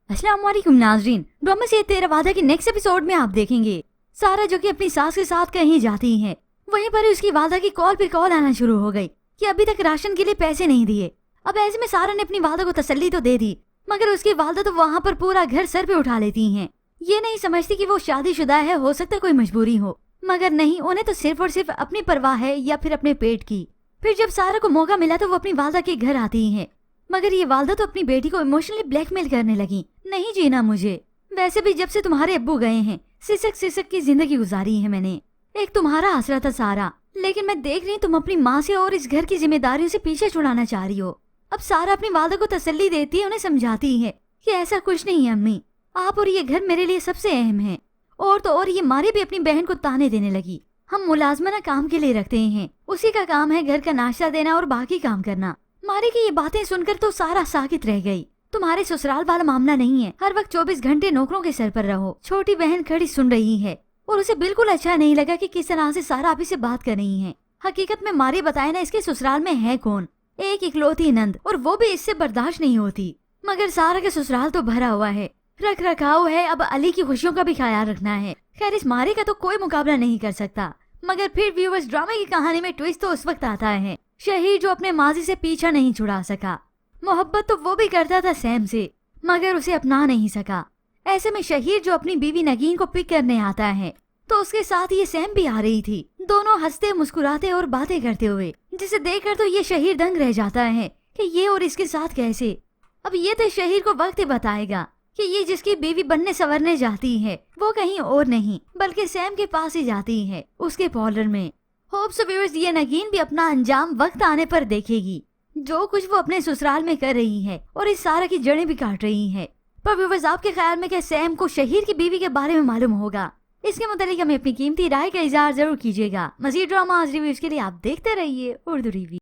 अस्सलाम वालेकुम नाजरीन, ड्रामा से तेरा वादा के नेक्स्ट एपिसोड में आप देखेंगे सारा जो कि अपनी सास के साथ कहीं जाती है, वहीं पर उसकी वादा की कॉल पे कॉल आना शुरू हो गई कि अभी तक राशन के लिए पैसे नहीं दिए। अब ऐसे में सारा ने अपनी वादा को तसल्ली तो दे दी, मगर उसकी वादा तो वहाँ पर पूरा घर सर पे उठा लेती हैं। ये नहीं समझती कि वो शादीशुदा है, हो सकता है कोई मजबूरी हो, मगर नहीं, उन्हें तो सिर्फ और सिर्फ अपनी परवाह है या फिर अपने पेट की। फिर जब सारा को मौका मिला तो वो अपनी वालदा के घर आती है, मगर ये वालदा तो अपनी बेटी को इमोशनली ब्लैकमेल करने लगी, नहीं जीना मुझे। वैसे भी जब से तुम्हारे अब्बू गए हैं सिसक सिसक की जिंदगी गुजारी है मैंने, एक तुम्हारा आसरा था सारा, लेकिन मैं देख रही तुम अपनी माँ से और इस घर की जिम्मेदारियों से पीछे छुड़ाना चाह रही हो। अब सारा अपनी वालदा को तसल्ली देती है, उन्हें समझाती है कि ऐसा कुछ नहीं है अम्मी, आप और ये घर मेरे लिए सबसे अहम है। और तो और ये मारी भी अपनी बहन को ताने देने लगी, हम मुलाजमना काम के लिए रखते हैं, उसी का काम है घर का नाश्ता देना और बाकी काम करना। मारी की ये बातें सुनकर तो सारा साकित रह गई। तुम्हारे ससुराल वाला मामला नहीं है, हर वक्त 24 घंटे नौकरों के सर पर रहो। छोटी बहन खड़ी सुन रही है और उसे बिल्कुल अच्छा नहीं लगा कि किस तरह से सारा अभी से बात कर रही है। हकीकत में मारी बताए ना इसके ससुराल में है कौन, एक इकलौती नंद, और वो भी इससे बर्दाश्त नहीं होती। मगर सारा के ससुराल तो भरा हुआ है, रख रखाव है, अब अली की खुशियों का भी ख्याल रखना है। खैर इस मारी का तो कोई मुकाबला नहीं कर सकता। मगर फिर व्यूअर्स, ड्रामा की कहानी में ट्विस्ट तो उस वक्त आता है, शहीर जो अपने माजी से पीछा नहीं छुड़ा सका। मोहब्बत तो वो भी करता था सैम से, मगर उसे अपना नहीं सका। ऐसे में शहीर जो अपनी बीवी नगीन को पिक करने आता है, तो उसके साथ ये सैम भी आ रही थी, दोनों हंसते मुस्कुराते और बातें करते हुए, जिसे देखकर तो ये शहीर दंग रह जाता है कि ये और इसके साथ कैसे। अब ये तो शहीर को वक्त ही बताएगा कि ये जिसकी बीवी बनने संवरने जाती है वो कहीं और नहीं बल्कि सैम के पास ही जाती है, उसके पार्लर में। होप्स व्यूअर्स, ये नगीन भी अपना अंजाम वक्त आने पर देखेगी, जो कुछ वो अपने ससुराल में कर रही है और इस सारा की जड़ें भी काट रही है। पर व्यूअर्स, आपके ख्याल में क्या सैम को शहीर की बीवी के बारे में मालूम होगा? इसके मुतालिक हमें अपनी कीमती राय का इज़हार जरूर कीजिएगा। मज़ीद ड्रामा रिव्यूज के लिए आप देखते रहिए उर्दू रिव्यू।